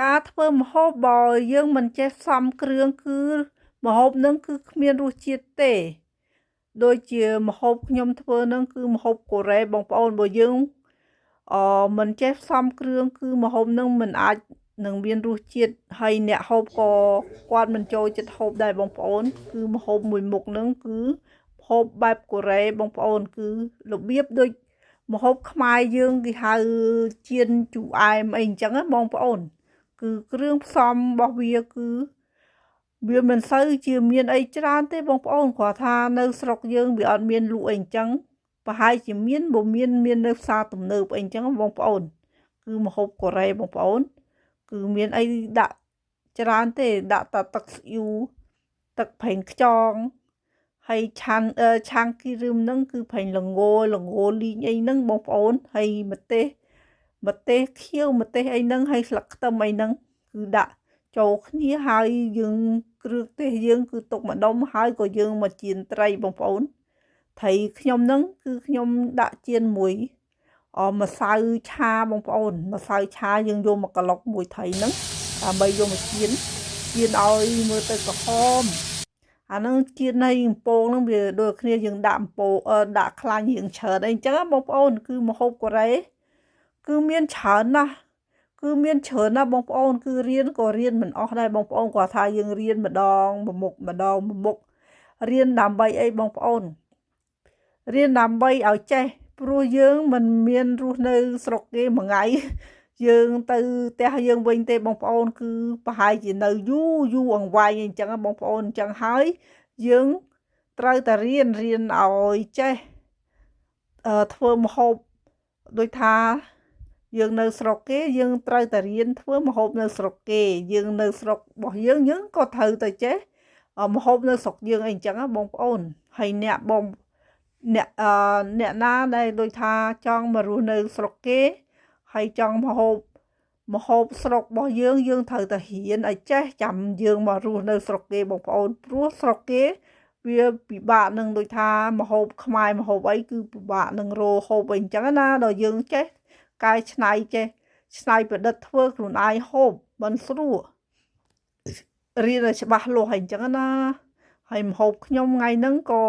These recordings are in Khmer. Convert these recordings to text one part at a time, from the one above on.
ការធ្វើម្ហូបបើយើងមិនចេះផ្សំគ្រឿងគឺម្ហូបនឹងគឺគ្មានរសជាតិទេដូចជាម្ហូបខ្ញុំធ្វើនឹងគឺម្ហូបកូរ៉េបងប្អូនបើយើងមិនចេះផ្សំគ្រឿងគឺម្ហូបនឹងមិនអាចនឹងមានរសជាតិហើយអ្នកហូបក៏គាត់មិនចូលចិត្តហូបដែរបងប្អូនគឺម្ហូបមួយមុខនឹងគឺម្ហូបបែបកូរ៉េបងប្អូនគឺរបៀបដូចម្ហូបខ្មែរយើងគេហៅចៀនជូរអែមអីអញ្ចឹងណាបងប្អូនគឺគ្រឿងផ្សំរបស់វាគឺវាមិនសូវជាមានអីច្រើនទេបងប្អូនគ្រាន់ថានៅស្រុកយើងវាអត់មានលក់អីអញ្ចឹងប្រហែលជាមានបើមាននៅផ្សារទំនើបអីអញ្ចឹងបងប្អូនគឺម្ហូបកូរ៉េបងប្អូនគឺមានអីដាក់ច្រើនទេដាក់តែទឹកស្អ៊ីវទឹកប្រេងខ្យងហើយឆាំងគីរឹមហ្នឹងគឺប្រេងល្ងលីងអីហ្នឹងបងប្អូនហើយម្ទេសខៀវម្ទេសអីហ្នឹងហើយស្លឹកខ្ទឹមអីហ្នឹងគឺដាក់ចូលគ្នាហើយយើងគ្រឿងទេសយើងគឺទុកម្ដុំហើយក៏យើងមកចៀនត្រីបងប្អូនត្រីខ្ញុំហ្នឹងគឺខ្ញុំដាក់ចៀនមួយម្សៅឆាបងប្អូនម្សៅឆាយើងយកមកក្លុកមួយត្រីហ្នឹងដើម្បីយកមកចៀនឲ្យមើលទៅក្រហមអាហ្នឹងចៀនឲ្យអំពងហ្នឹងវាដូចគ្នាយើងដាក់អំពងដាក់ខ្លាញ់រៀងច្រើនអីអញ្ចឹងបងប្អូនគឺម្ហូបកូរ៉េគឺមានច្រើនណាស់បងប្អូនគឺរៀនក៏រៀនមិនអស់ដែរបងប្អូនគាត់ថាយើងរៀនម្ដងមុខរៀនដើម្បីអីបងប្អូនរៀនដើម្បីឲ្យចេះព្រោះយើងមិនមានរស់នៅស្រុកគេមួយថ្ងៃយើងទៅផ្ទះយើងវិញទេបងប្អូនគឺប្រហែលជានៅយូរអង្វែងអញ្ចឹងបងប្អូនអញ្ចឹងហើយយើងត្រូវតែរៀនឲ្យចេះធ្វើម្ហូបដូចថាយើងនៅស្រុកគេយើងត្រូវតែរៀនធ្វើម្ហូបនៅស្រុកគេយើងនៅស្រុករបស់យើងក៏ត្រូវតែចេះម្ហូបនៅស្រុកយើងអីអញ្ចឹងបងប្អូនហើយអ្នកណាដែលដូចថាចង់មករស់នៅស្រុកគេហើយចង់ម្ហូបស្រុករបស់យើងត្រូវតែរៀនឲ្យចេះចាំយើងមករស់នៅស្រុកគេបងប្អូនព្រោះស្រុកគេវាពិបាកនឹងដូចថាម្ហូបខ្មែរម្ហូបអីគឺពិបាកនឹងរកហូបអីអញ្ចឹងណាដល់យើងចេះកែច្នៃចេះច្នៃប្រឌិតធ្វើខ្លួនឯងហូបមិនស្រួលរៀនឲ្យច្បាស់លាស់អីអញ្ចឹងណាហើយម្ហូបខ្ញុំថ្ងៃហ្នឹងក៏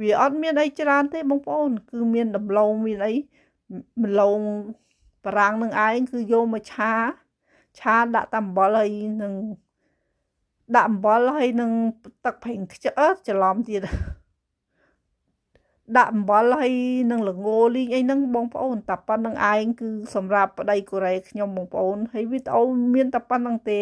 វាអត់មានអីច្រើនទេបងប្អូនគឺមានដំឡូងមានអីម្លងបារាំងនឹងឯងគឺយកមកឆាដាក់តែអំបិលហើយនឹងដាក់អំបិលហើយនឹងទឹកប្រេងខ្យងច្រឡំទៀតដាក់អំបិលហើយនឹងល្ងលីងអីហ្នឹងបងប្អូនតែប៉ុណ្្នឹងឯងគឺសម្រាប់ប្តីកូរ៉េខ្ញុំបងប្អូនហើយវីដេអូមានតែប៉ុណ្្នឹងទេ